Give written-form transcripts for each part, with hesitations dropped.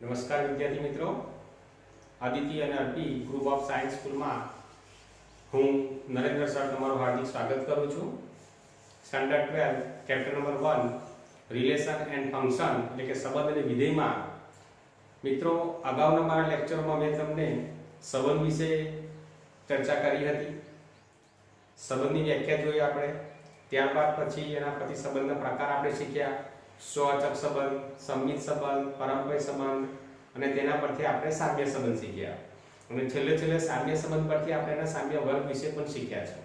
નમસ્કાર વિદ્યાર્થી મિત્રો, આદિત્ય અને અર્પી ગ્રુપ ઓફ સાયન્સ સ્કૂલમાં હું નરેન્દ્ર સર તમારું હાર્દિક સ્વાગત કરું છું. Standard 12 chapter number 1 relation and function એટલે કે સંબંધ અને વિધેયમાં મિત્રો અગાઉના મારા લેક્ચરમાં મેં તમને સંબંધ વિશે ચર્ચા કરી હતી. સંબંધની વ્યાખ્યા જોઈ આપણે, ત્યારબાદ પછી એના પછી સંબંધના પ્રકાર આપણે શીખ્યા. સ્વવાચક સંબંધ, સંમિત સંબંધ, પરસ્પર સંબંધ અને તેના પરથી આપણે સામ્ય સંબંધ શીખ્યા. અને છેલ્લે સામ્ય સંબંધ પરથી આપણે એના સામ્ય વર્ગ વિશે પણ શીખ્યા છે.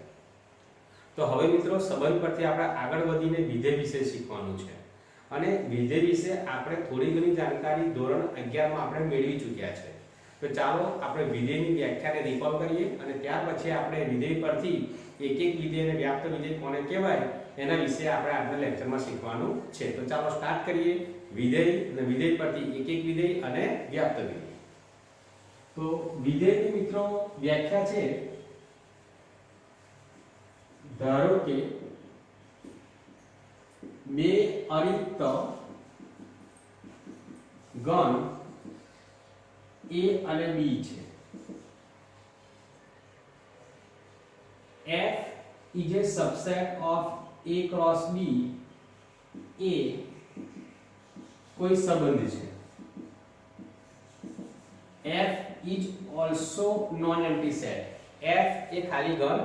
તો હવે મિત્રો સંબંધ પરથી આપણે આગળ વધીને વિધેય વિશે શીખવાનું છે. અને વિધેય વિશે આપણે થોડી ઘણી જાણકારી ધોરણ 11 માં આપણે મેળવી ચૂક્યા છે. તો ચાલો આપણે વિધેયની વ્યાખ્યાને રિકોલ કરીએ અને ત્યાર પછી આપણે વિધેય પરથી એક વિધેય અને વ્યાપ્ત વિધેય કોને કહેવાય એના વિશે આપણે આજના લેક્ચરમાં શીખવાનું છે. તો ચાલો સ્ટાર્ટ કરીએ. વિધેય અને વિધેય પરથી એક વિધેય અને વ્યાપ્ત વિધેય. તો વિધેયની મિત્રો વ્યાખ્યા છે, ધારો કે બે અરિક્ત ગણ A અને B છે. F is a subset of A cross B. A કોઈ સંબંધ છે. F is also non-empty set. F એ ખાલી ગણ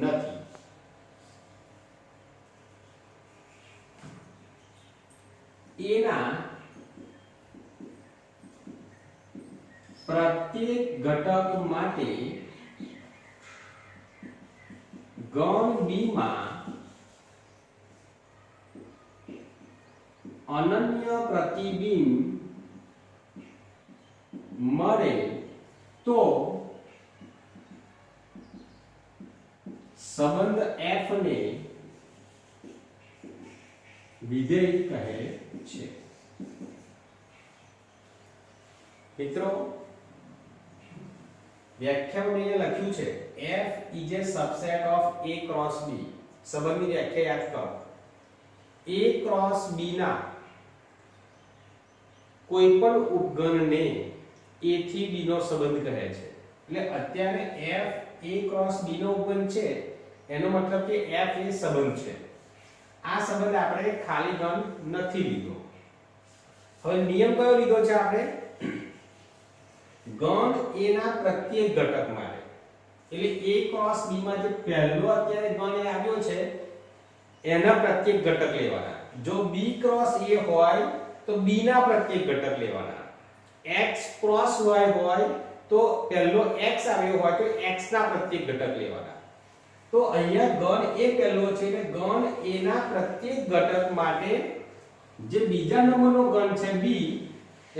નથી. A ના પ્રત્યેક ઘટક માટે ગણ B માં અનન્ય પ્રતિબિંબ મળે તો સંબંધ F ને વિધેય કહે છે. મિત્રો વ્યાખ્યામાં મેં લખ્યું છે F is a subset of A cross B. સંબંધની વ્યાખ્યા યાદ કરો. A cross B ના કોઈ પણ ઉપગણને A થી B નો સંબંધ કહે છે. એટલે અત્યારે F A cross B નો ઉપગણ છે એનો મતલબ કે F એ સંબંધ છે. આ સંબંધ આપણે ખાલી ગણ નથી લીધો. હવે નિયમ કયો લીધો છે આપણે? ગણ A ના પ્રત્યેક ઘટક માટે. એટલે A cross B માં જે પહેલો અત્યારે ગણ A આવ્યો છે એના પ્રત્યેક ઘટક લેવાના. જો B cross A હોય તો B ના પ્રત્યેક ઘટક લેવાના. X cross Y હોય તો પહેલો X આવ્યો હોય તો X ના પ્રત્યેક ઘટક લેવાના. તો અહીંયા ગણ A પહેલો છે એટલે ગણ A ના પ્રત્યેક ઘટક માટે જે બીજા નંબરનો ગણ છે B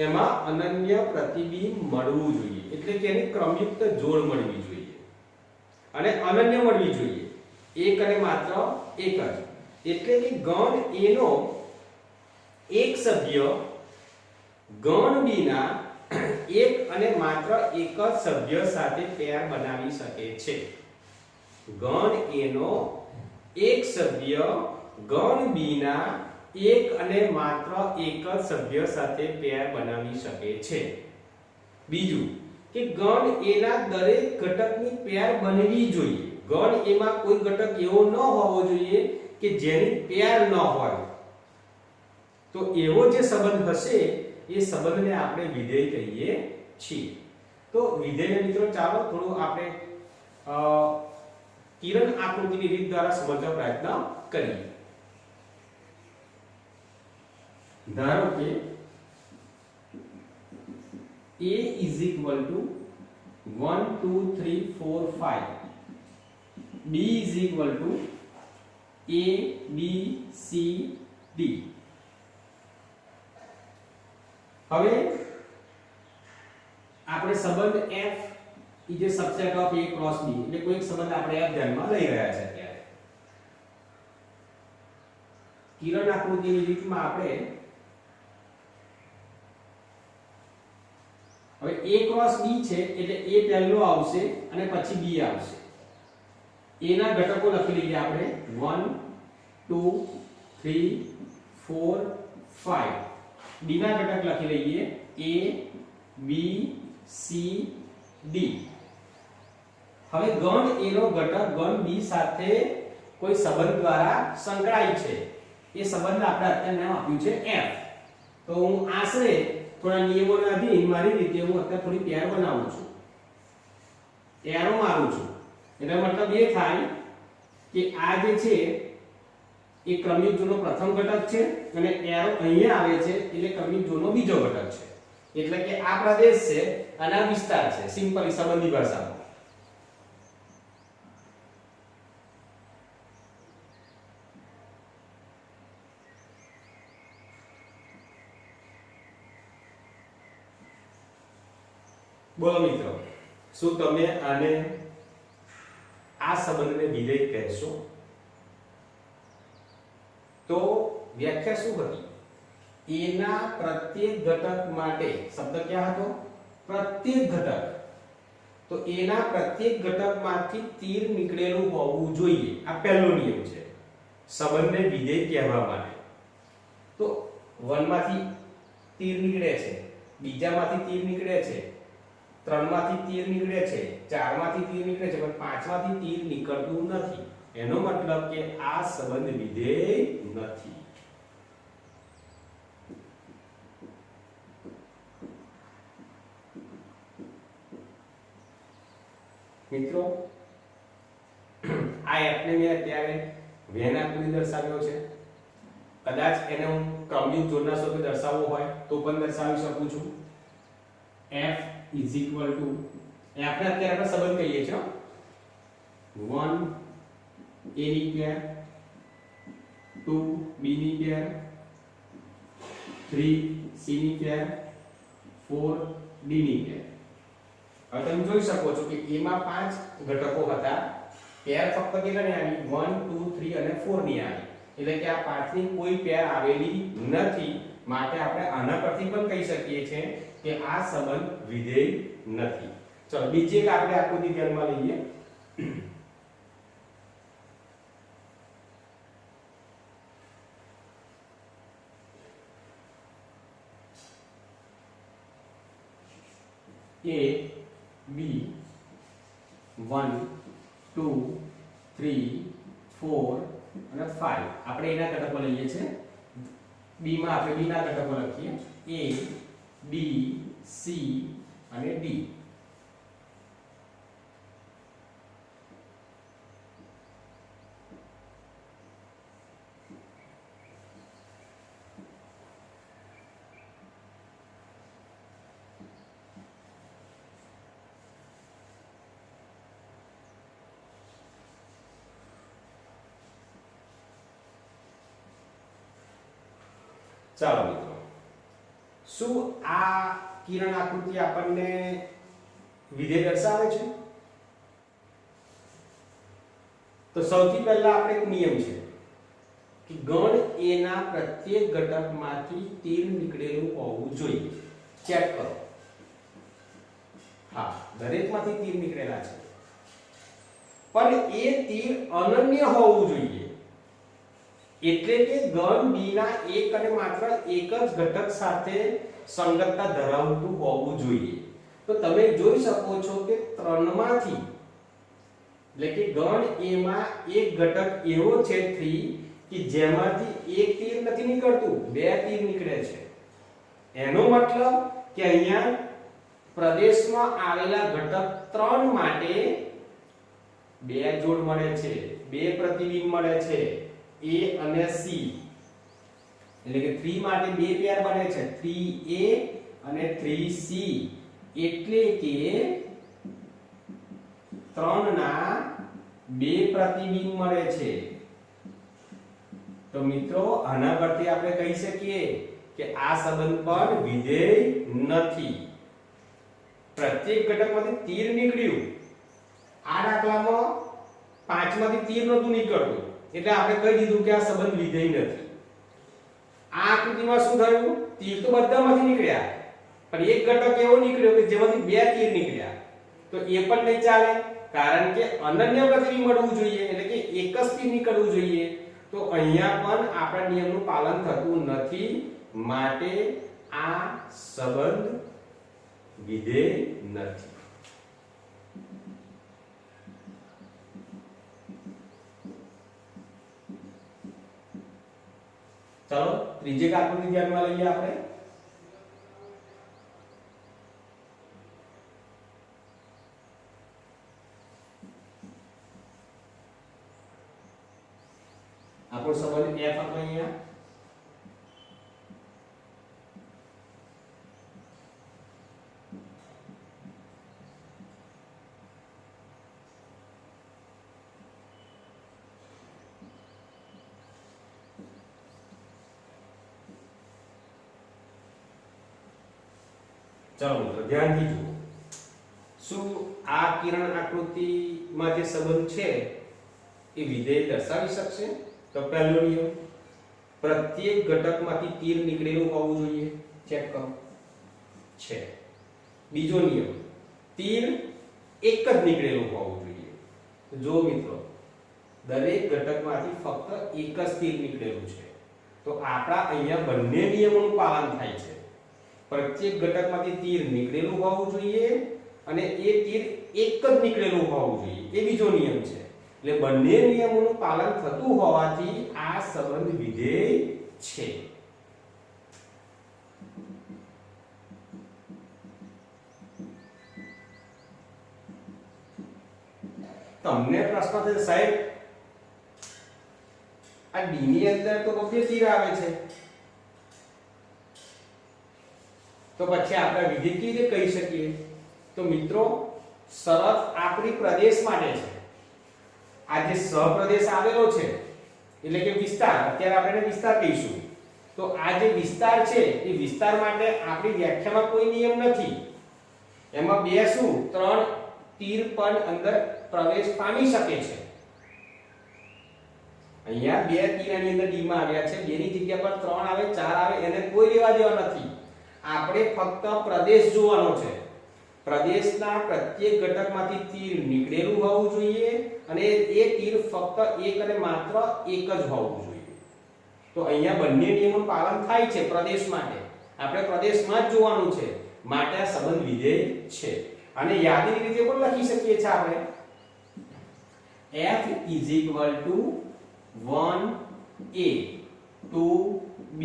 એમાં અનન્ય પ્રતિબિંબ મળવું જોઈએ. એટલે કે એની ક્રમયુક્ત જોડ મળવી જોઈએ અને અનન્ય મળવી જોઈએ. એક અને માત્ર એક જ. એટલે કે ગણ A નો એક સભ્ય ગણ B ના એક અને માત્ર એક જ સભ્ય સાથે પેર બનાવી શકે છે. ગણ A નો એક સભ્ય ગણ B ના એક અને માત્ર એક જ સભ્ય સાથે પેર બનાવી શકે છે. બીજું કે ગણ A ના દરેક ઘટકની પેર બનવી જોઈએ. ગણ A માં કોઈ ઘટક એવો ન હોવો જોઈએ કે જેની પેર ન હોય. તો એવો જે સંબંધ હશે એ સંબંધને આપણે વિધેય કહીએ છીએ. તો વિધેય મિત્રો ચાલો થોડું આપણે કિરણ આકૃતિની રીત દ્વારા સમજવાનો પ્રયત્ન કરીએ. ધારો કે A is equal to 1 2 3 4 5. B is equal to A B C D. હવે આપણે સંબંધ F is a subset of A cross B એટલે કોઈ સંબંધ આપણે F ધ્યાનમાં લઈ રહ્યા છે. અત્યારે કિરણ આકૃતિની રીતમાં આપણે હવે A cross B છે એટલે A પહેલો આવશે અને પછી B આવશે. A ના ઘટકો લખી લઈએ આપણે 1 2 3 4 5. B ના ઘટક લખી લઈએ A B C D. હવે ગણ A નો ઘટક ગણ B સાથે કોઈ સંબંધ દ્વારા સંકળાય છે. એ સંબંધ આપણે અત્યારે નામ આપ્યું છે F. તો હું આશરે થોડા નિયમોના અધીન મારી રીતે હું અત્યારે થોડી પેર બનાવું છું, એરો મારું છું. એનો મતલબ એ થાય કે આ જે છે એ ક્રમિક જોડનો પ્રથમ ઘટક છે અને એરો અહીંયા આવે છે એટલે ક્રમિક જોડનો બીજો ઘટક છે. એટલે કે આ પ્રદેશ છે અને આ વિસ્તાર છે, સિમ્પલી સંબંધી ભાષામાં. બોલો મિત્રો, શું તમે આને આ સંબંધને વિધેય કહેશો? તો વ્યાખ્યા શું હતી? A ના પ્રત્યેક ઘટક માટે શબ્દ ક્યાં હતો? પ્રત્યેક ઘટક. તો A ના પ્રત્યેક ઘટકમાંથી તીર નીકળેલું હોવું જોઈએ. આ પહેલો નિયમ છે સંબંધને વિધેય કહેવા માટે. તો 1 માંથી તીર નીકળે છે, બીજામાંથી તીર નીકળે છે, 3 માંથી તીર નીકળે છે, 4 માંથી તીર નીકળે છે, પણ 5 માંથી તીર નીકળતું નથી. એનો મતલબ કે આ સંબંધ વિધેય નથી. મિત્રો, આ એફને મેં અત્યારે વેન આકૃતિ દર્શાવ્યો છે. કદાચ એને હું ક્રમિક જોડના સ્વરૂપે દર્શાવવો હોય તો પણ દર્શાવી શકું છું. F is equal to, એ આપણે અત્યારે આપણે સંબંધ કહીએ છીએ 1 A ની પેર, 2 B ની પેર, 3 C ની પેર, 4 D ની પેર. હવે તમે જોઈ શકો છો કે A માં 5 ઘટકો હતા, પેર ફક્ત કેટલાની આવી? 1 2 3 અને 4 ની આવી. એટલે કે આ 5 ની કોઈ પેર આવેલી નથી. માટે આપણે આના પરથી પણ કહી શકીએ છીએ કે આ સંબંધ વિધેય નથી. ચલો બીજી એક આપણે આકૃતિ ધ્યાનમાં લઈએ. A B 1 2 3 4 અને 5 આપણે એના ઘટકો લઈએ છીએ. B માં આપણે B ના ઘટકો લખીએ A B C અને D. ચાલો મિત્રો, શું આ કિરણ આકૃતિ આપણને વિધેય દર્શાવે છે? તો સૌથી પહેલા આપણે એક નિયમ છે કે ગણ A ના પ્રત્યેક ઘટકમાંથી તીર નીકળેલું હોવું જોઈએ. ચેક કરો. હા, દરેકમાંથી તીર નીકળેલા છે, પણ એ તીર અનન્ય હોવું જોઈએ. એટલે કે ગણ B ના એક અને માત્ર એક જ ઘટક સાથે સંગતતા ધરાવતું હોવું જોઈએ. તો તમે જોઈ શકો છો કે 3 માંથી, એટલે કે ગણ A માં એક ઘટક એવો છે 3 કે જેમાંથી એક તીર નથી નીકળતું, 2 તીર નીકળે છે. એનો મતલબ કે અહીંયા પ્રદેશમાં આવેલા ઘટક 3 માટે 2 જોડ મળે છે, 2 પ્રતિબિંબ મળે છે, A અને C. એટલે કે 3 માટે 2 પેર બને છે, 3A અને 3C. એટલે કે 3 ના 2 પ્રતિબિંબ મળે છે. તો મિત્રો, આના પરથી આપણે કહી શકીએ કે આ સંબંધ પણ વિધેય નથી. પ્રત્યેક ઘટકમાંથી તીર નીકળ્યું. આ દાખલામાં 5 માંથી તીર નહોતું નીકળતું, એટલે આપણે કહી દીધું કે આ સંબંધ વિધેય નથી. આ આકૃતિમાં શું થયું? તીર તો બધામાંથી નીકળ્યા, પણ એક ઘટક એવો નીકળ્યો કે જેમાંથી 2 તીર નીકળ્યા. તો એ પણ નહીં ચાલે, કારણ કે અનન્ય પ્રતિબિંબ મળવું જોઈએ, એટલે કે એક જ તીર નીકળવું જોઈએ. તો અહીંયા પણ આપણા નિયમનું પાલન થતું નથી. માટે આ સંબંધ વિધેય નથી. ચાલો ત્રીજી આકૃતિ ધ્યાનમાં લઈએ આપણે. આપણો સંબંધ f આપણે અહીંયા ચાલો મિત્રો ધ્યાનથી જુઓ. શું આ કિરણ આકૃતિમાં જે સંબંધ છે એ વિધેય દર્શાવી શકશે? તો પહેલો નિયમ, પ્રત્યેક ઘટકમાંથી તીર નીકળેલું હોવું જોઈએ. ચેક કરો, છે. બીજો નિયમ, તીર એક જ નીકળેલું હોવું જોઈએ. જો મિત્રો દરેક ઘટકમાંથી ફક્ત એક જ તીર નીકળેલું છે તો આપણા અહીંયા બંને નિયમોનું પાલન થાય છે. પ્રત્યેક ઘટકમાંથી તીર નીકળેલું હોવું જોઈએ અને એ તીર એક જ નીકળેલું હોવું જોઈએ, એ બીજો નિયમ છે. એટલે બંને નિયમોનું પાલન થતું હોવાથી આ સંબંધ વિધેય છે. તમને પ્રશ્ન થશે સાહેબ આ ડી ની અંદર તો બબ્બે તીર આવે છે તો પછી આપણે વિધેય કેવી રીતે કહી શકીએ? તો મિત્રો શરત આપણી પ્રદેશ માટે છે. આ જે સહપ્રદેશ આવેલો છે એટલે કે વિસ્તાર, અત્યારે આપણે એને વિસ્તાર કહીશું. તો આ જે વિસ્તાર છે એ વિસ્તાર માટે આપણી વ્યાખ્યામાં કોઈ નિયમ નથી. એમાં બે શું ત્રણ તીર પણ અંદર પ્રવેશ પામી શકે છે. અહીંયા બે તીર આની અંદર ડી માં આવ્યા છે, બે ની જગ્યા પર ત્રણ આવે, ચાર આવે, એને કોઈ લેવા દેવા નથી. આપણે ફક્ત પ્રદેશ જોવાનો છે. પ્રદેશના પ્રત્યેક ઘટકમાંથી તીર નીકળેલું હોવું જોઈએ અને એ તીર ફક્ત એક અને માત્ર એક જ હોવું જોઈએ. તો અહીંયા બંને નિયમોનું પાલન થાય છે પ્રદેશ માટે. આપણે પ્રદેશમાં જ જોવાનું છે માટે આ સંબંધ વિધેય છે. અને યાદીની રીતે પણ લખી શકીએ છીએ આપણે f = 1a 2b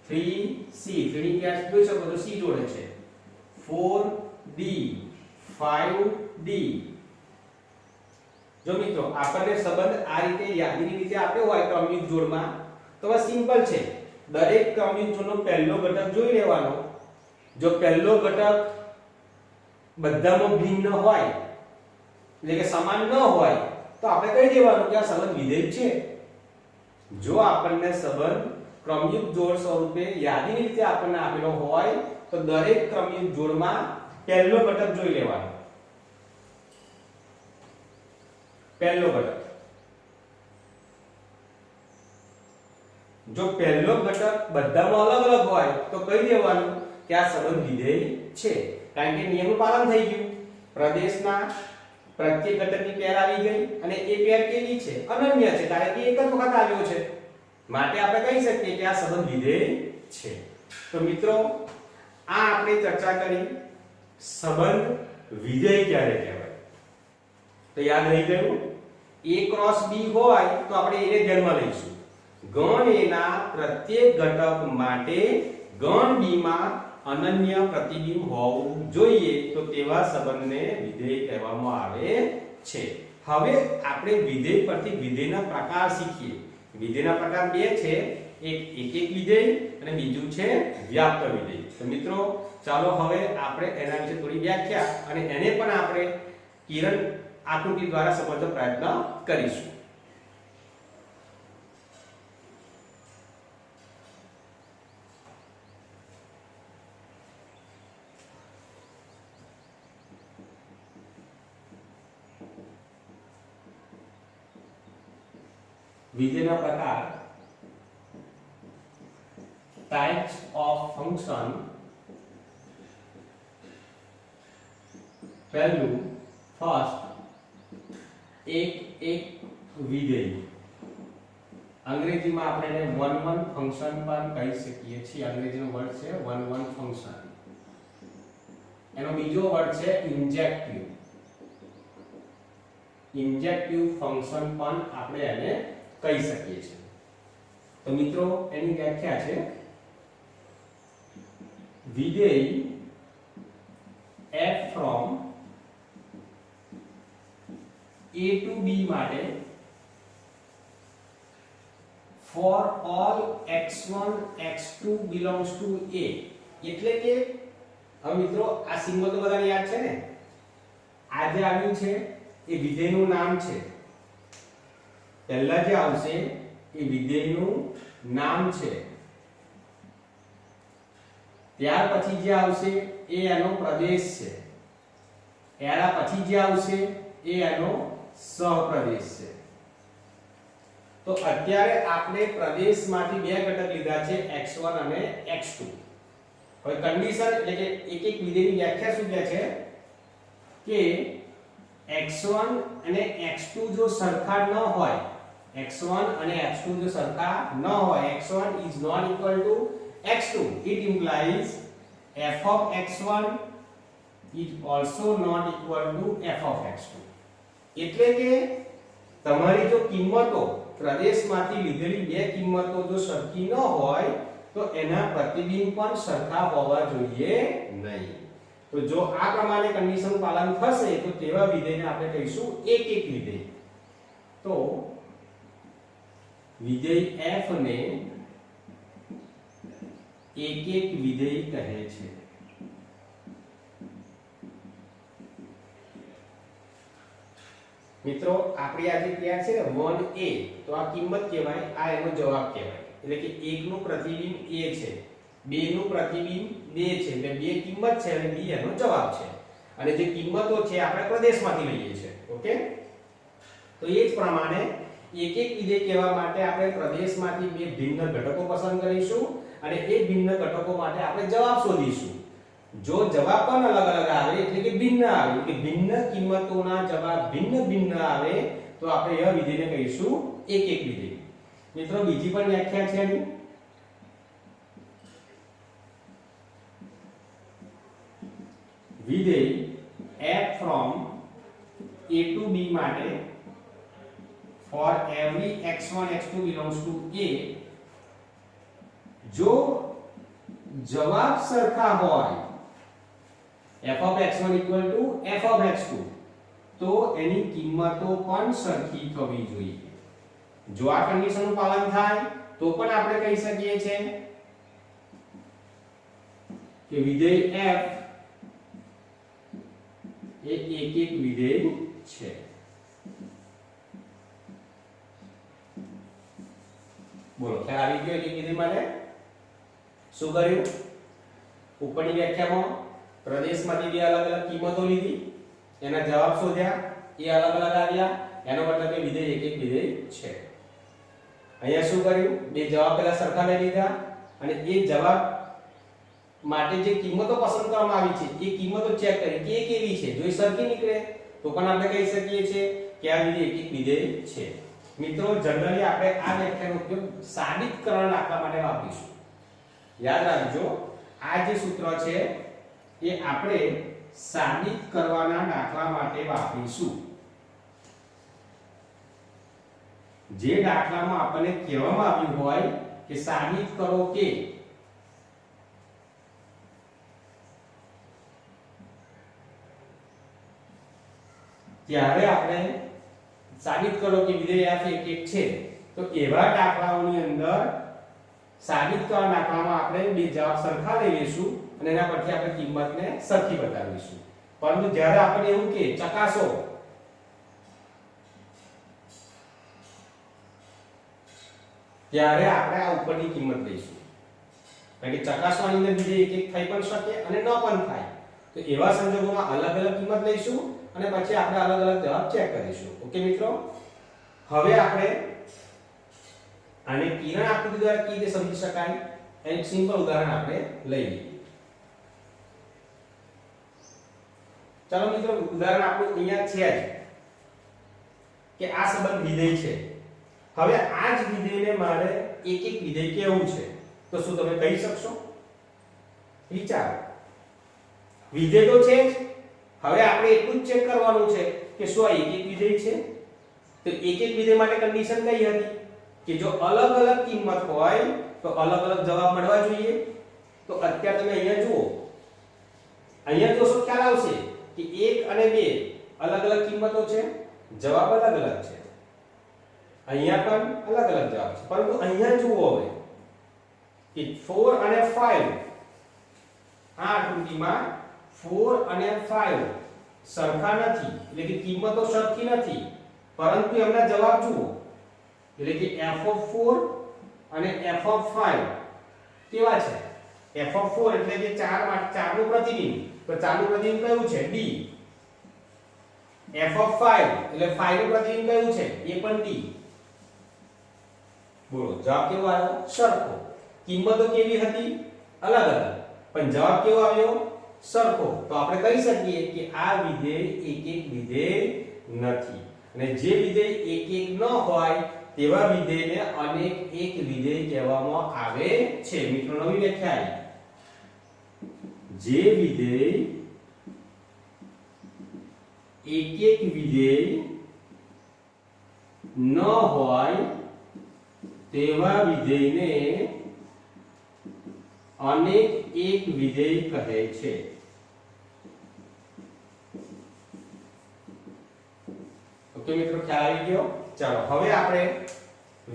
3c, 3 ની ક્લાસ જોઈ શકો છો, c જોડે છે, 4d 5d. જો મિત્રો આપણને સંબંધ આ રીતે યાદીની રીતે આપ્યો હોય ક્રમયુક્ત જોડમાં તો આ સિમ્પલ છે. દરેક ક્રમયુક્ત જોડનો પહેલો ઘટક જોઈ લેવાનો. જો પહેલો ઘટક બધામાં ભિન્ન હોય એટલે કે સમાન ન હોય તો આપણે કહી દેવાનું કે આ સંબંધ વિધેય છે. જો આપણને સંબંધ ક્રમયુક્ત જોડ સ્વરૂપે યાદીની રીતે આપણને આપેલો હોય તો દરેક ક્રમયુક્ત જોડમાં પહેલો ઘટક જોઈ લેવાનો. પહેલો ઘટક જો પહેલો ઘટક બધામાં અલગ અલગ હોય તો કહી દેવાનું કે આ સંબંધ વિધેય છે. કારણ કે નિયમનું પાલન થઈ ગયું. પ્રદેશના પ્રત્યેક ઘટકની પેર આવી ગઈ અને એ પેર કેવી છે? અનન્ય છે, કારણ કે એક જ વખત આવ્યો છે. માટે આપણે કહી શકીએ કે આ સંબંધ વિધેય છે. તો મિત્રો આ આપણે ચર્ચા કરી સંબંધ વિધેય ક્યારે કહેવાય. તો યાદ રહી ગયું, a ક્રોસ b હોય તો આપણે એને ધ્યાનમાં લઈશું. ગણ a ના પ્રત્યેક ઘટક માટે ગણ b માં અનન્ય પ્રતિબિંબ હોવું જોઈએ તો તેવા સંબંધને વિધેય કહેવામાં આવે છે. હવે આપણે વિધેય પરથી વિધેયના પ્રકાર શીખીએ. વિધેયના પ્રકાર બે છે, એક એકક વિધેય અને બીજું છે વ્યાપ્ત વિધેય. તો મિત્રો ચાલો હવે આપણે એના વિશે થોડી વ્યાખ્યા અને એને પણ આપણે કિરણ આકૃતિ દ્વારા સમજવાનો પ્રયત્ન કરીશું. વિધેયના પ્રકાર, types of function. પહેલું ફર્સ્ટ એક વિધેય અંગ્રેજીમાં આપણે એને વન વન ફંક્શન પણ કહી શકીએ છીએ. અંગ્રેજીનો વર્ડ છે વન વન ફંક્શન. એનો બીજો વર્ડ છે ઇન્જેક્ટિવ. ઇન્જેક્ટિવ ફંક્શન પણ આપણે એને કહી શકીએ છીએ. તો મિત્રો એની વ્યાખ્યા છે વિધેય f from a to b માટે for all x1 x2 belongs to a. એટલે કે હવે મિત્રો આ સિમ્બોલ તો બધાને યાદ છે ને. આ જે આવ્યું છે એ વિધેયનું નામ છે. પહેલા જે આવશે એ વિધેયનું નામ છે. ત્યાર પછી જે આવશે એ એનો પ્રદેશ છે. એના પછી જે આવશે એ એનો સહપ્રદેશ છે. તો અત્યારે આપણે પ્રદેશમાંથી બે ઘટક લીધા છે x1 અને x2. હવે કન્ડિશન એટલે કે એક એક વિધેયની વ્યાખ્યા શું કહે છે કે x1 અને x2 જો સરખા ન હોય, x1 અને x2 જો સરખા ન હોય, x1 is not equal to x2, it implies f of x1 is also not equal to f of x2. એટલે કે તમારી જો કિંમતો પ્રદેશમાંથી લીધેલી બે કિંમતો જો સરખી ન હોય તો એના પ્રતિબિંબ પણ સરખા હોવા જોઈએ નહીં. તો જો આ પ્રમાણે કન્ડિશન પાલન થશે તો તેવા વિધેયને આપણે કહીશું એક એક વિધેય. તો વિધેય f ને એક એક વિધેય કહે છે. મિત્રો આપણી આ જે ક્રિયા છે ને 1a, તો આ કિંમત કહેવાય, આ એનો જવાબ કહેવાય. એટલે કે 1 નું પ્રતિબિંબ a છે, 2 નું પ્રતિબિંબ 2 છે, એટલે 2 કિંમત છે અને b એનો જવાબ છે. અને જે કિંમતો છે આપણે પ્રદેશમાંથી લઈએ છીએ. ઓકે, તો એ જ પ્રમાણે એક એક વિધેય કહેવા માટે આપણે પ્રદેશમાંથી બે ભિન્ન ઘટકો પસંદ કરીશું અને એ ભિન્ન ઘટકો માટે આપણે જવાબ શોધીશું. જો જવાબ પણ અલગ અલગ આવે એટલે કે ભિન્ન આવે, કે ભિન્ન કિંમતોના જવાબ ભિન્ન ભિન્ન આવે તો આપણે એ વિધેયને કહીશું એક એક વિધેય. મિત્રો બીજી પણ વ્યાખ્યા છે આની. વિધેય f from a to b માટે for every x1 x2 belongs to a, જો જવાબ સરખા હોય f of x1 equal to f of x2 તો એની કિંમતો પણ સરખી થવી જોઈએ. જો આ કન્ડિશનનું પાલન થાય તો પણ આપણે કહી શકીએ છીએ કે વિધેય f એ એક એક વિધેય છે. બોલો ખ્યાલ આવી ગયો એક એક વિધેય માટે? શું કર્યું? ઉપરની વ્યાખ્યામાં પ્રદેશમાંથી બે અલગ અલગ કિંમતો લીધી, એના જવાબ શોધ્યા, એ અલગ અલગ આવ્યા, એનો મતલબ કે વિધેય એક એક વિધેય છે. અહીંયા શું કર્યું? બે જવાબ પહેલા સરખા લઈ લીધા અને એ જવાબ માટે જે કિંમતો પસંદ કરવામાં આવી છે એ કિંમતો ચેક કરી કે એ કેવી છે. જો એ સરખી નીકળે તો પણ આપણે કહી શકીએ છીએ કે આ વિધેય એક એક વિધેય છે. મિત્રો જનરલી આપણે આ વ્યાખ્યાનો ઉપયોગ સાબિતકરણ દાખલા માટે વાપરીશું. યાદ રાખજો, આ જે સૂત્ર છે એ આપણે સાબિત કરવાના દાખલા માટે વાપરીશું. જે દાખલામાં આપણને કહેવામાં આવ્યું હોય કે સાબિત કરો કે, ત્યારે આપણે સાબિત કરો કે વિધેય f એક એક છે, તો એવા દાખલાઓની અંદર સાબિત કરવા દાખલામાં આપણે બે જવાબ સરખા લઈ લઈશું અને એના પરથી આપણે કિંમતને સરખી બતાવીશું. પરંતુ જ્યારે આપણે એવું કે ચકાસો, ત્યારે આપણે આ ઉપરની કિંમત લઈશું. કારણ કે ચકાસવાની અંદર વિધેય એક એક થઈ પણ શકે અને ન પણ થાય. તો એવા સંજોગોમાં અલગ અલગ કિંમત લઈશું અને પછી આપણે અલગ અલગ જવાબ ચેક કરીશું. ઓકે મિત્રો, હવે આપણે આને કિરણ આકૃતિ દ્વારા કેવી રીતે સમજી શકાય એનું સિમ્પલ ઉદાહરણ આપણે લઈ લઈએ. ચાલો મિત્રો, ઉદાહરણ આપણું અહીંયા છે જ કે આ સંબંધ વિધેય છે. હવે આ જ વિધેયને મારે એક એક વિધેય કેવું છે, તો શું તમે કહી શકશો? વિચારો. વિધેય તો છે જ, હવે આપણે એટલું જ ચેક કરવાનું છે કે શું આ એક એક વિધેય છે. તો એક એક વિધેય માટે કન્ડિશન કઈ હતી કે જો અલગ અલગ કિંમત હોય તો અલગ અલગ જવાબ મળવા જોઈએ. તો અત્યારે તમે અહીંયા જુઓ, અહીંયા જોશો ખ્યાલ આવશે કે 1 અને 2 અલગ અલગ કિંમતો છે, જવાબ અલગ અલગ છે. અહીંયા પણ અલગ અલગ જવાબ છે, પરંતુ અહીંયા જુઓ હવે કે 4 અને 5, આ આકૃતિમાં 4 અને 5 સરખા નથી, એટલે કે કિંમતો સરખી નથી, પરંતુ એમના જવાબ જુઓ. એટલે કે f4 અને f5 કેવા છે? f4 એટલે કે 4 નું પ્રતિબિંબ, તો 4 નું પ્રતિબિંબ કયું છે? d. f5 એટલે 5 નું પ્રતિબિંબ કયું છે? એ પણ d. બોલો જવાબ કેવો આવ્યો? સરખો. કિંમતો કેવી હતી? અલગ અલગ, પણ જવાબ કેવો આવ્યો? સરખો. તો આપણે કહી શકીએ કે આ વિધેય એક એક વિધેય નથી, અને જે વિધેય એક એક ન હોય તેવા વિધેયને અનેક એક વિધેય કહેવામાં આવે છે. મિત્રો નવી વ્યાખ્યા આવી. જે વિધેય એક એક વિધેય ન હોય તેવા વિધેયને અનેક એક વિધેય કહે છે. ઓકે મિત્રો, ખ્યાલ આવી ગયો? ચાલો હવે આપણે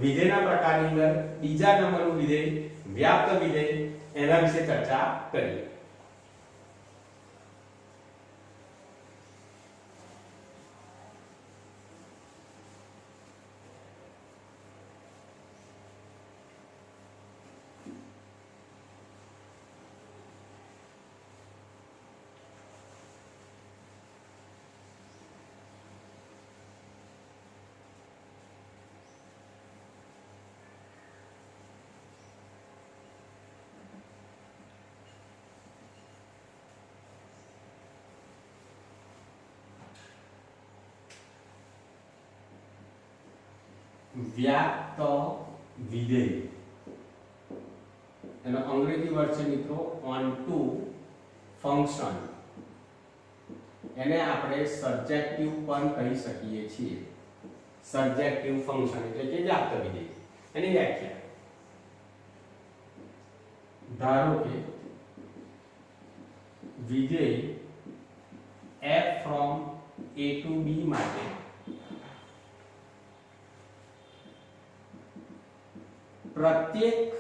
વિધેયના પ્રકારની અંદર બીજા નંબરનું વિધેય વ્યાપ્ત વિધેય એના વિશે ચર્ચા કરીએ. વ્યાપ્ત વિધેય એનો અંગ્રેજી વર્ડ છે મિત્રો onto ફંક્શન. એને આપણે સબ્જેક્ટિવ પણ કહી શકીએ છીએ. સબ્જેક્ટિવ ફંક્શન એટલે કે વ્યાપ્ત વિધેય. એની વ્યાખ્યા ધારો કે વિધેય f from a to b માટે પ્રત્યેક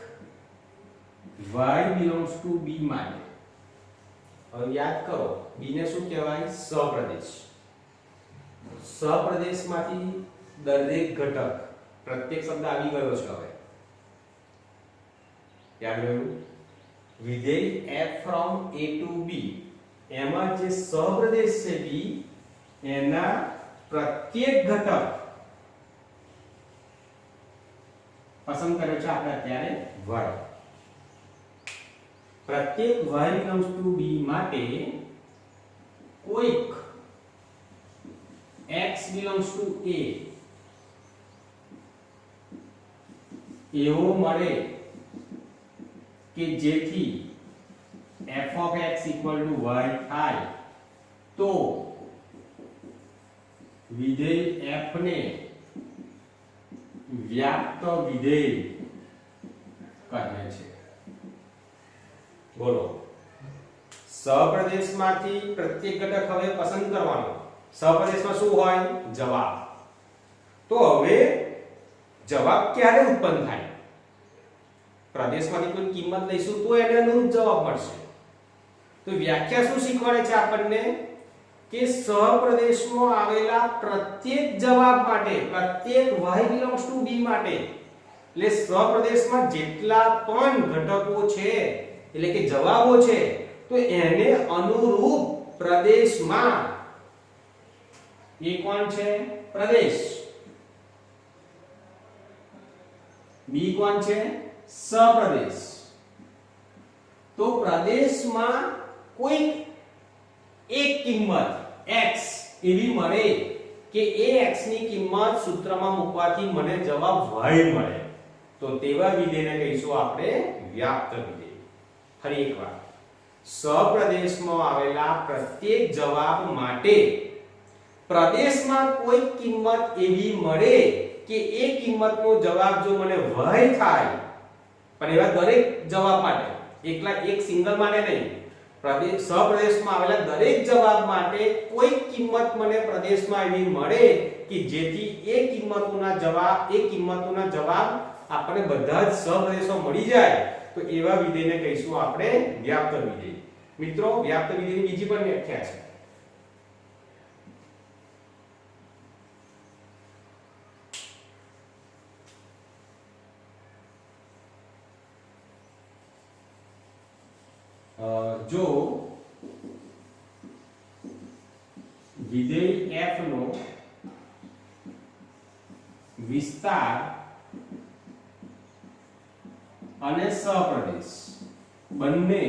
y belongs to b માટે, હવે યાદ કરો b ને શું કહેવાય? સપ્રદેશ. સપ્રદેશમાંથી દરેક ઘટક, પ્રત્યેક શબ્દ આવી ગયો છે. હવે યાદ રહ્યું? વિધેય f from a to b એમાં જે સપ્રદેશ છે b એના પ્રત્યેક ઘટક પસંદ કર્યો છે આપણે અત્યારે y. પ્રત્યેક y belongs to b માટે કોઈક x belongs to a એવો મળે કે જેથી f of x equal to y થાય તો વિધેય f ને વ્યાપ્ત વિધેય કહે છે. બોલો, સપ્રદેશમાંથી પ્રત્યેક ઘટક હવે પસંદ કરવાનો. સપ્રદેશમાં શું હોય? જવાબ. તો હવે જવાબ ક્યારે ઉત્પન્ન થાય? પ્રદેશમાંથી કોઈ કિંમત લઈશું તો એને અનુરૂપ જવાબ મળશે. તો વ્યાખ્યા શું શીખવાડે છે આપણને? કે સહપ્રદેશમાં આવેલા પ્રત્યેક જવાબ માટે, પ્રત્યેક y belongs to b માટે, એટલે સહપ્રદેશમાં જેટલા પણ ઘટકો છે એટલે કે જવાબો છે તો એને અનુરૂપ પ્રદેશમાં એ કોણ છે? પ્રદેશ. b કોણ છે? સપ્રદેશ. તો પ્રદેશમાં કોઈ એક કિંમત x એવી મળે કે એ x ની કિંમત સૂત્રમાં મૂકવાથી મને જવાબ y મળે તો તેવા વિધેયને કહીશું આપણે વ્યાપ્ત વિધેય. ફરી એકવાર, સપ્રદેશમાં આવેલા પ્રત્યેક જવાબ માટે પ્રદેશમાં કોઈ કિંમત એવી મળે કે એ કિંમતનો જવાબ જો મને y થાય, પણ એવા દરેક જવાબ માટે, એકલા એક સિંગલ માટે નહીં, સપ્રદેશમાં આવેલા દરેક જવાબ માટે કોઈ કિંમત મને પ્રદેશમાં એવી મળે કે જેથી એ કિંમતોના જવાબ આપણે બધા જ સપ્રદેશો મળી જાય તો એવા વિધેયને કહીશું આપણે વ્યાપ્ત વિધેય. મિત્રો, વ્યાપ્ત વિધેયની બીજી પણ વ્યાખ્યા છે. જો વિધેય f નો વિસ્તાર અને સપ્રદેશ બંને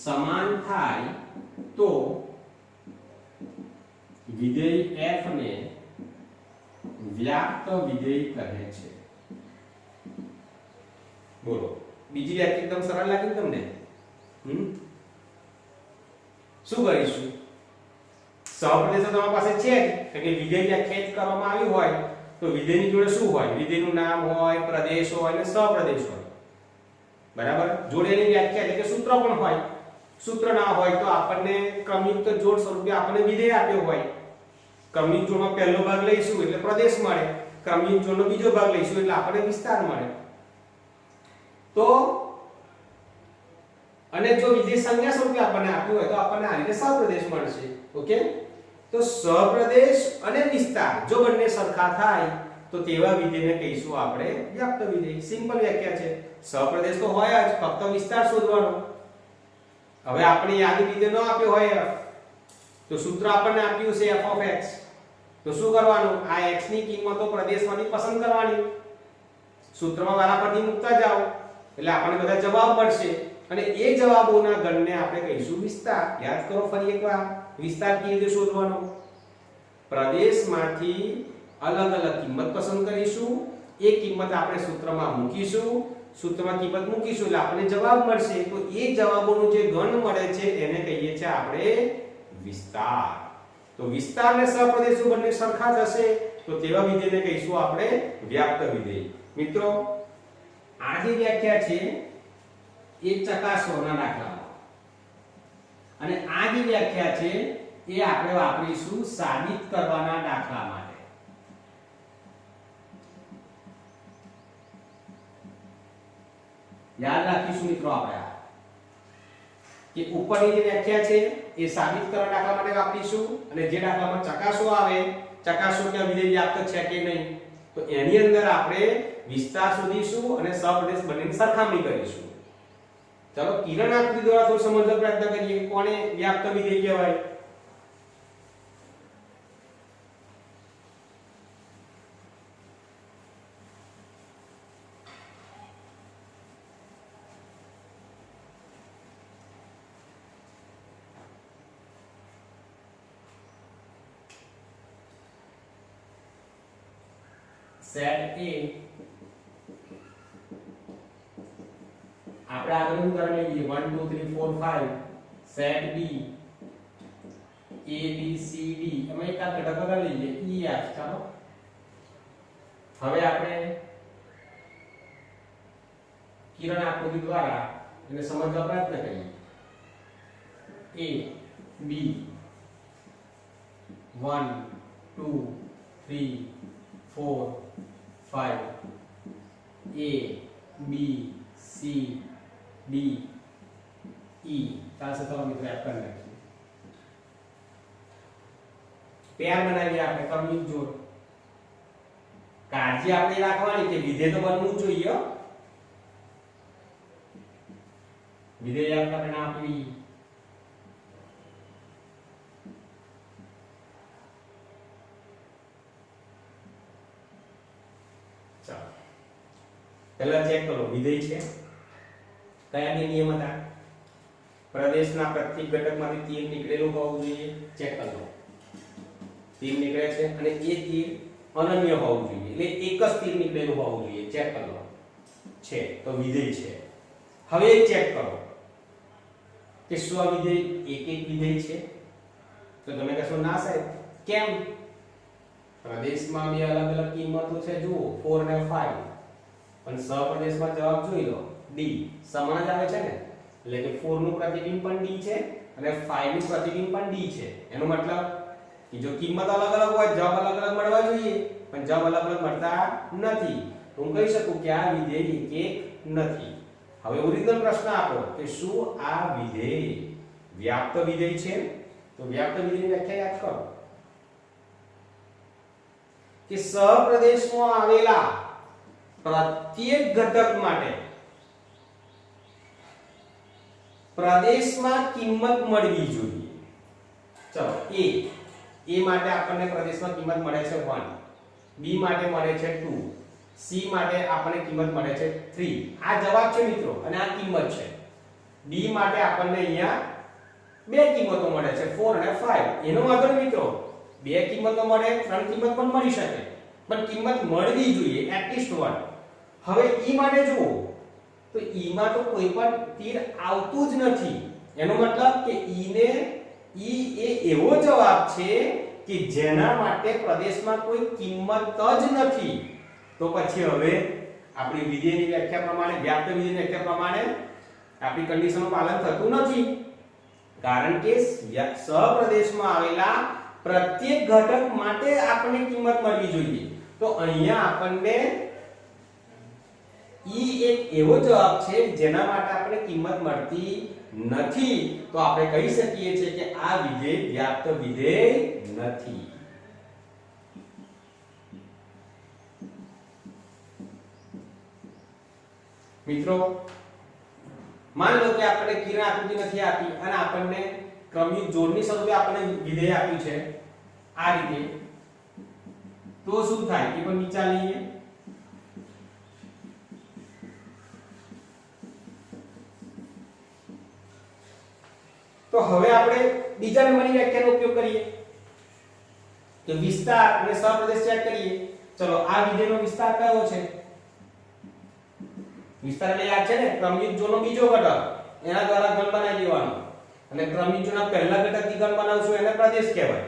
સમાન થાય તો વિધેય f ને વ્યાપ્ત વિધેય કહે છે. બોલો, બીજી વ્યાખ્યા એકદમ સરળ લાગી તમને? શું કરીશું? સપ્રદેશ તમારી પાસે છે કે વિધેય વ્યાખ્યાયિત કરવામાં આવ્યું હોય તો વિધેયની જોડે શું હોય? વિધેયનું નામ હોય, પ્રદેશ હોય અને સપ્રદેશ હોય. બરાબર? જોડેની વ્યાખ્યા એટલે કે સૂત્ર પણ હોય. સૂત્ર ના હોય તો આપણને ક્રમયુક્ત જોડ સ્વરૂપે આપણને વિધેય આપ્યો હોય. ક્રમયુક્ત જોડમાં પહેલો ભાગ લઈશું એટલે પ્રદેશ મળે, ક્રમયુક્ત જોડનો બીજો ભાગ લઈશું એટલે આપણને વિસ્તાર મળે. તો અને જો વિધેય સંજ્ઞા સ્વરૂપે આપણને આપ્યું હોય તો આપણને આ રીતે સપ્રદેશ મળશે. ઓકે, તો સપ્રદેશ અને વિસ્તાર જો બંને સરખા થાય તો તેવા વિધેયને કહીશું આપણે વ્યાપ્ત વિધેય. સિમ્પલ વ્યાખ્યા છે. સપ્રદેશ તો હોય જ, ફક્ત વિસ્તાર શોધવાનો. હવે આપણે યાદી વિધેય ન આપ્યો હોય તો સૂત્ર આપણને આપ્યું છે f of x, તો શું કરવાનું? આ x ની કિંમતો પ્રદેશમાંથી પસંદ કરવાની, સૂત્રમાં વારાફરતી મૂકતા જાઓ એટલે આપણને બધા જવાબ મળશે અને એ જવાબોના ગણને આપણે કહીશું વિસ્તાર. યાદ કરો ફરી એકવાર, વિસ્તાર કેવી રીતે શોધવાનો? પ્રદેશમાંથી અલગ અલગ કિંમત પસંદ કરીશું, એ કિંમત આપણે સૂત્રમાં મૂકીશું, સૂત્રમાં કિંમત મૂકીશું એટલે આપણને જવાબ મળશે. તો એ જવાબોનો જે ગણ મળે છે એને કહીએ છીએ આપણે વિસ્તાર. તો વિસ્તાર અને સપ્રદેશો બંને સરખા થશે તો તેવા વિધેયને કહીશું આપણે વ્યાપ્ત વિધેય. મિત્રો, આ જે વ્યાખ્યા છે એ ચકાસવાના દાખલામાં, અને આ જે વ્યાખ્યા છે એ આપણે વાપરીશું સાબિત કરવાના દાખલા માટે. યાદ રાખીશું મિત્રો આપણે કે ઉપરની જે વ્યાખ્યા છે એ સાબિત કરવા દાખલા માટે વાપરીશું, અને જે દાખલામાં ચકાસો આવે, ચકાસો કે વિધેય વ્યાપ્ત છે કે નહીં, તો એની અંદર આપણે વિસ્તાર શોધીશું અને સપ્રદેશ બંનેની સરખામણી કરીશું. ચલો, કિરણ આકૃતિ દ્વારા થોડું સમજવાનો પ્રયત્ન કરીએ કોને વ્યાપ્ત વિધેય કહેવાય. સેટ A આપણે આગળનું ઉદાહરણ લઈએ 1 2 3 4 5. Set B A B C D અમે એક આ ઘટક લઈ લઈએ E F. ચાલો, હવે આપણે કિરણ આકૃતિ દ્વારા એને સમજવા પ્રયત્ન કરીએ. A B 1 2 3 4 5 A B C D E. ચાલશે, તો મિત્રો એપ કરી નાખીએ. પેર બનાવીએ આપણે ક્રમિક જોડ. કાળજી આપણે રાખવાની કે વિધેય તો બનવું જોઈએ. વિધેય આપણે આપવી. ચાલો, પહેલા ચેક કરો વિધેય છે. કયા નિયમ હતા? પ્રદેશના પ્રત્યેક ઘટકમાંથી તીર નીકળેલું હોવું જોઈએ. ચેક કરો. તીર નીકળે છે અને એ તીર અનન્ય હોવું જોઈએ, એટલે એક જ તીર નીકળેલું હોવું જોઈએ. ચેક કરો છે તો વિધેય છે. હવે ચેક કરો કે શું આ વિધેય એક એક વિધેય છે? તો તમે કહેશો ના સાહેબ, કેમ? પ્રદેશમાં બે અલગ અલગ કિંમતો છે, જુઓ 4 અને 5, પણ સહપ્રદેશમાં જવાબ જોઈ લો ડી સમાન જ આવે છે ને, એટલે કે 4 નું પ્રતિબિંબ પણ ડી છે અને 5 નું પ્રતિબિંબ પણ ડી છે. એનો મતલબ કે જો કિંમત અલગ અલગ હોય જવાબ અલગ અલગ મળવા જોઈએ, પણ જવાબ અલગ અલગ મળતા નથી. તો હું કહી શકું કે આ વિધેય એક એક નથી. હવે ઓરિજિનલ પ્રશ્ન આપો કે શું આ વિધેય વ્યાપ્ત વિધેય છે? તો વ્યાપ્ત વિધેયની વ્યાખ્યા યાદ કરો કે સહપ્રદેશમાં આવેલા પ્રત્યેક ઘટક માટે પ્રદેશમાં કિંમત મળવી જોઈએ. ચલો a માટે આપણને પ્રદેશમાં કિંમત મળે છે 1, b માટે મળે છે 2, c માટે આપણને કિંમત મળે છે 3. આ જવાબ છે મિત્રો અને આ કિંમત છે. d માટે આપણને અહીંયા બે કિંમતો મળે છે 4 અને 5. એનો વાંધો નહીં મિત્રો, બે કિંમતો મળે, ત્રણ કિંમત પણ મળી શકે, પણ કિંમત મળવી જોઈએ એટલીસ્ટ 1. હવે e માટે જુઓ તો e માં તો કોઈ પણ તીર આવતું જ નથી. એનો મતલબ કે e એ એવો જવાબ છે કે જેના માટે પ્રદેશમાં કોઈ કિંમત જ નથી. તો પછી હવે આપણી વિધેયની વ્યાખ્યા પ્રમાણે, વ્યાપ્ત વિધેયની વ્યાખ્યા પ્રમાણે આપણી કન્ડિશનનું પાલન થતું નથી, કારણ કે સહપ્રદેશમાં આવેલા પ્રત્યેક ઘટક માટે આપણને કિંમત મળવી જોઈએ. તો અહીંયા આપણને ઈ એક એવો જવાબ છે જેના માટે આપણે કિંમત મળતી નથી. તો આપણે કહી શકીએ છીએ કે આ વિધેય વ્યાપ્ત વિધેય નથી. મિત્રો માન લો કે આપણે કિરણ આકૃતિ નથી આપી અને આપણને ક્રમિક જોડની સ્વરૂપે આપણને વિધેય આપ્યું છે આ રીતે, તો શું થાય એ પણ વિચાર લઈએ. તો હવે આપણે બીજા નંબરની વ્યાખ્યાનો ઉપયોગ કરીએ તો વિસ્તાર અને સહપ્રદેશ ચેક કરીએ. ચલો આ વિધેયનો વિસ્તાર કયો છે? વિસ્તાર એટલે યાદ છે ને, ક્રમિક જોડનો બીજો ઘટક એના દ્વારા ઘન બનાવી દેવાનો, અને ક્રમિક જોડના પહેલા ઘટકથી ઘન બનાવશું એને પ્રદેશ કહેવાય.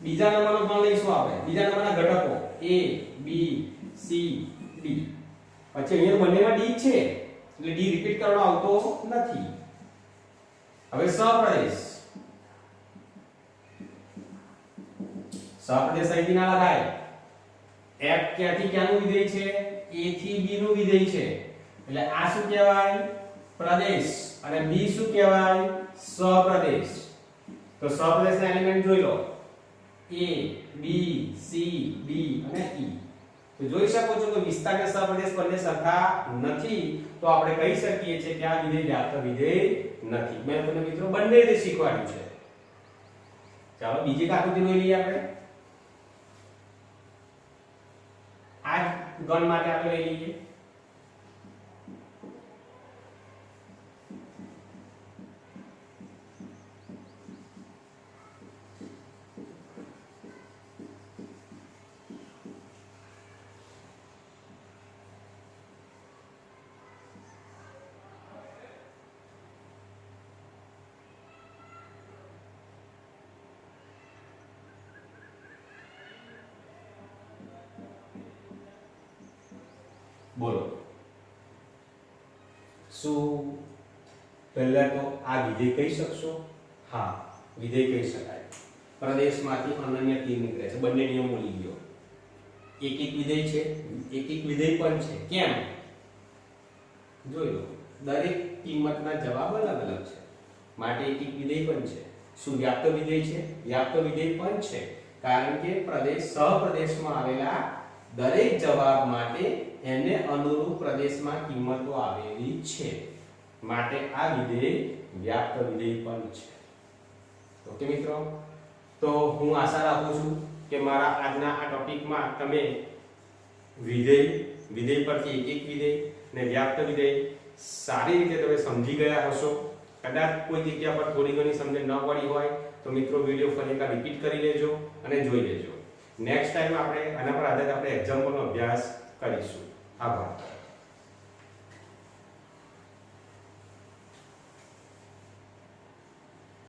બીજા નંબરનો ઘન લઈશું આપણે, બીજા નંબરના ઘટકો a b c d. પછી અહીંયા બંનેમાં d છે એટલે d રિપીટ કરવાનો આવતો નથી. હવે સહપ્રદેશ અહીંથી ના લખાય. f ક્યાંથી ક્યાંનું વિધેય છે? a થી b નું વિધેય છે, એટલે આ શું કહેવાય? પ્રદેશ. અને b શું કહેવાય? સહપ્રદેશ. તો સહપ્રદેશના એલિમેન્ટ જોઈ લો a b c d અને e. તો જોઈ શકો છો કે વિસ્તાર અને સહપ્રદેશ બંને સરખા નથી. તો આપણે કહી શકીએ છીએ કે આ વિધેય વ્યાપ્ત વિધેય નથી. મેં તમને મિત્રો બંને રીતે શીખવાડ્યું છે. ચાલો બીજી આકૃતિ જોઈ લઈએ આપણે. આ ગણ માટે આપણે લઈ લઈએ. બોલો શું પહેલા તો આ વિધેય કહી શકશો? હા, વિધેય કહી શકાય. પ્રદેશમાંથી અનન્ય તીર નીકળે છે, બંને નિયમ મળી ગયો. એક એક વિધેય છે, એક એક વિધેય પણ છે. કેમ? જોઈ લો, દરેક કિંમતના જવાબ અલગ અલગ છે, માટે એક એક વિધેય પણ છે. શું વ્યાપ્ત વિધેય છે? વ્યાપ્ત વિધેય પણ છે, કારણ કે પ્રદેશ સહપ્રદેશમાં આવેલા દરેક જવાબ માટે એને અનુરૂપ પ્રદેશમાં કિંમતો આવેલી છે, માટે આ વિધેય વ્યાપ્ત વિધેય પણ છે. ઓકે મિત્રો, તો હું આશા રાખું છું કે મારા આજના આ ટોપિકમાં તમે વિધેય પરથી એક એક વિધેય ને વ્યાપ્ત વિધેય સારી રીતે તમે સમજી ગયા હશો. કદાચ કોઈ જગ્યા પર થોડી ઘણી સમજણ ન પડી હોય તો મિત્રો વિડિયો ફરી એકવાર રિપીટ કરી લેજો અને જોઈ લેજો. નેક્સ્ટ ટાઈમ આપણે આના પર આધારિત આપણે એક્ઝામ્પલનો અભ્યાસ કરીશું. આભાર.